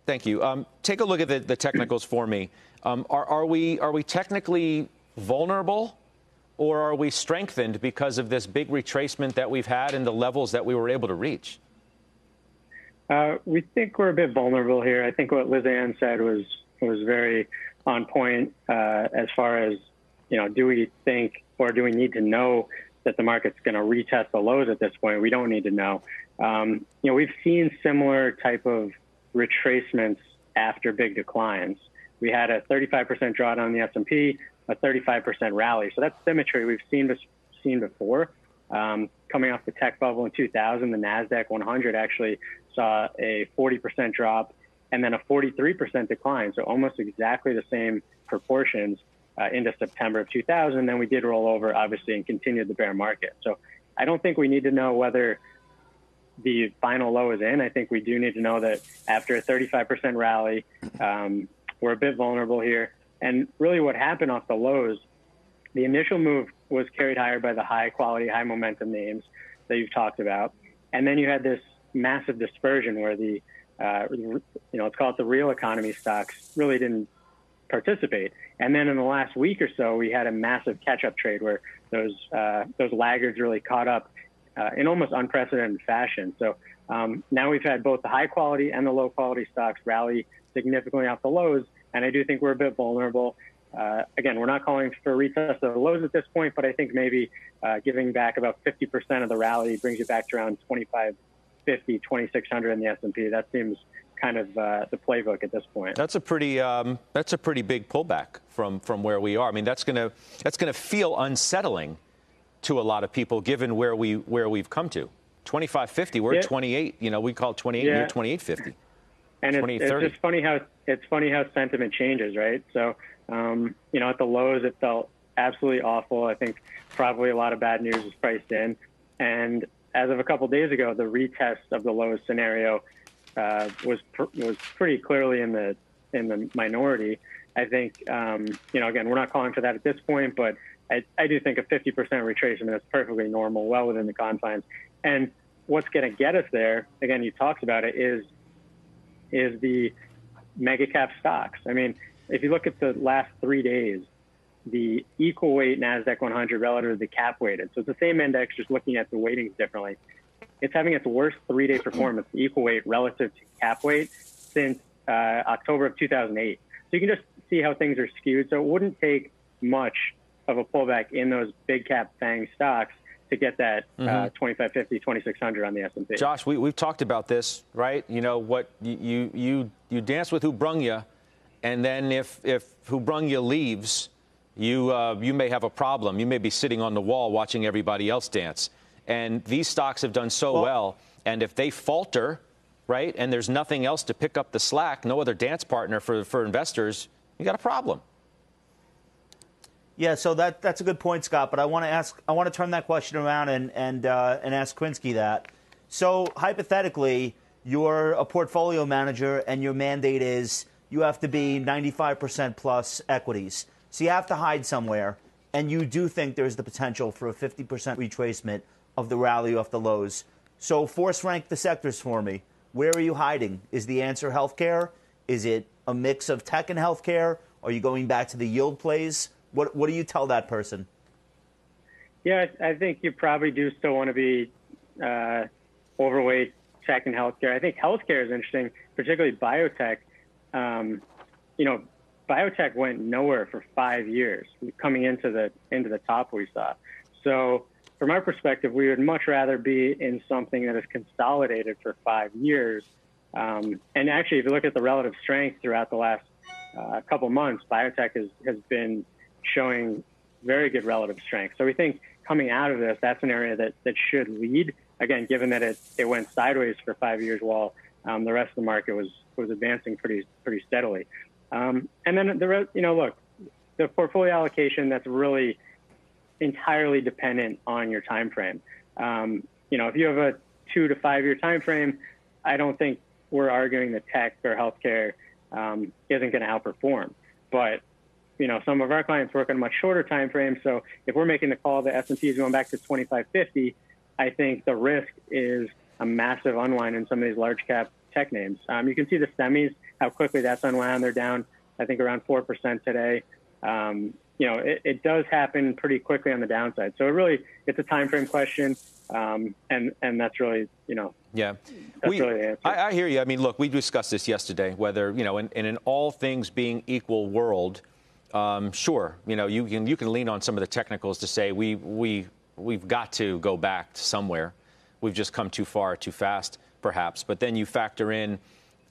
Thank you. Take a look at the technicals for me. Are we technically vulnerable, or are we strengthened because of this big retracement that we've had and the levels that we were able to reach? We think we're a bit vulnerable here. I think what Liz Ann said was very on point as far as, do we think or do we need to know that the market's going to retest the lows at this point? We don't need to know. We've seen similar type of retracements after big declines. We had a 35% drawdown on the S&P, a 35% rally. So that's symmetry we've seen before. Coming off the tech bubble in 2000, the Nasdaq 100 actually saw a 40% drop and then a 43% decline. So almost exactly the same proportions into September of 2000. Then we did roll over, obviously, and continued the bear market. So I don't think we need to know whether the final low is in. I think we do need to know that after a 35% rally, we're a bit vulnerable here. And really what happened off the lows, the initial move was carried higher by the high quality, high momentum names that you've talked about. And then you had this massive dispersion where the, let's call it the real economy stocks really didn't participate. And then in the last week or so, we had a massive catch-up trade where those laggards really caught up in almost unprecedented fashion. So now we've had both the high quality and the low quality stocks rally significantly off the lows. And I do think we're a bit vulnerable. Again, we're not calling for a retest of the lows at this point, but I think maybe giving back about 50% of the rally brings you back to around 2,550, 2,600 in the S&P. That seems kind of the playbook at this point. That's a pretty big pullback from where we are. I mean, that's gonna feel unsettling to a lot of people, given where we've come to. 2,550, we're at 28. We call it 28. You're 2,850. And it's just funny how sentiment changes, right? So, at the lows, it felt absolutely awful. I think probably a lot of bad news was priced in. And as of a couple of days ago, the retest of the lows scenario was pretty clearly in the minority. I think, again, we're not calling for that at this point, but I do think a 50% retracement is perfectly normal, well within the confines. And what's going to get us there, again, you talked about it, is the mega cap stocks. I mean, if you look at the last 3 days, the equal weight Nasdaq 100 relative to the cap weighted, so it's the same index, just looking at the weightings differently. It's having its worst 3-day performance, equal weight relative to cap weight, since October of 2008. So you can just see how things are skewed. So it wouldn't take much of a pullback in those big cap FANG stocks to get that 2,550, 2,600 on the S&P. Josh, we've talked about this, right? What you dance with who brung you, and then if who brung you leaves, you may have a problem. You may be sitting on the wall watching everybody else dance. And these stocks have done so well, and if they falter, right, and there's nothing else to pick up the slack, no other dance partner for investors, you got a problem. Yeah, so that's a good point, Scott. But I want to turn that question around and ask Krinsky that. So hypothetically, you're a portfolio manager, and your mandate is you have to be 95% plus equities. So you have to hide somewhere, and you do think there's the potential for a 50% retracement of the rally off the lows. So force rank the sectors for me. Where are you hiding? Is the answer healthcare? Is it a mix of tech and healthcare? Are you going back to the yield plays? What do you tell that person? Yeah, I think you probably do still want to be overweight tech and healthcare. I think healthcare is interesting, particularly biotech. Biotech went nowhere for 5 years coming into the top we saw. So from our perspective, we would much rather be in something that is consolidated for 5 years. And actually, if you look at the relative strength throughout the last couple months, biotech has been showing very good relative strength. So we think coming out of this, that's an area that should lead. Again, given that it went sideways for 5 years while the rest of the market was advancing pretty steadily. And then look, the portfolio allocation, that's really entirely dependent on your time frame. If you have a 2 to 5 year time frame, I don't think we're arguing that tech or healthcare isn't going to outperform. But some of our clients work on a much shorter time frame. So if we're making the call that S&P is going back to 2,550, I think the risk is a massive unwind in some of these large cap tech names. You can see the semis how quickly that's unwound. They're down, I think, around 4% today. It does happen pretty quickly on the downside. So it's a time frame question, and that's really, Yeah, that's really the answer. I hear you. I mean, look, we discussed this yesterday, whether, in an all things being equal world, sure, you can lean on some of the technicals to say we've got to go back to somewhere. We've just come too far, too fast, perhaps. But then you factor in,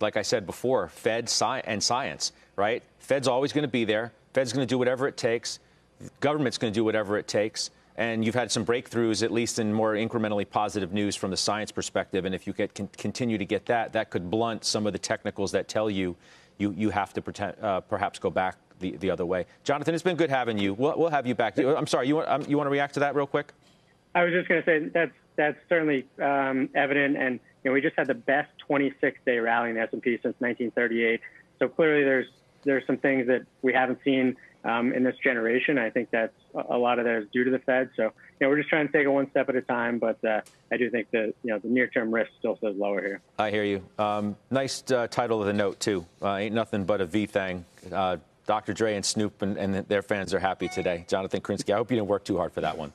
like I said before, Fed and science, right? Fed's always going to be there. Fed's going to do whatever it takes. Government's going to do whatever it takes. And you've had some breakthroughs, at least in more incrementally positive news from the science perspective. And if you continue to get that could blunt some of the technicals that tell you have to perhaps go back the other way. Jonathan, it's been good having you. We'll have you back. I'm sorry, you want to react to that real quick? I was just going to say that's certainly evident. And we just had the best 26-day rally in the S&P since 1938. So clearly there's some things that we haven't seen in this generation. I think that's a lot of that is due to the Fed. So, we're just trying to take it one step at a time. But I do think that, the near-term risk still says lower here. I hear you. Nice title of the note, too. Ain't nothing but a V-thang. Dr. Dre and Snoop and their fans are happy today. Jonathan Krinsky, I hope you didn't work too hard for that one.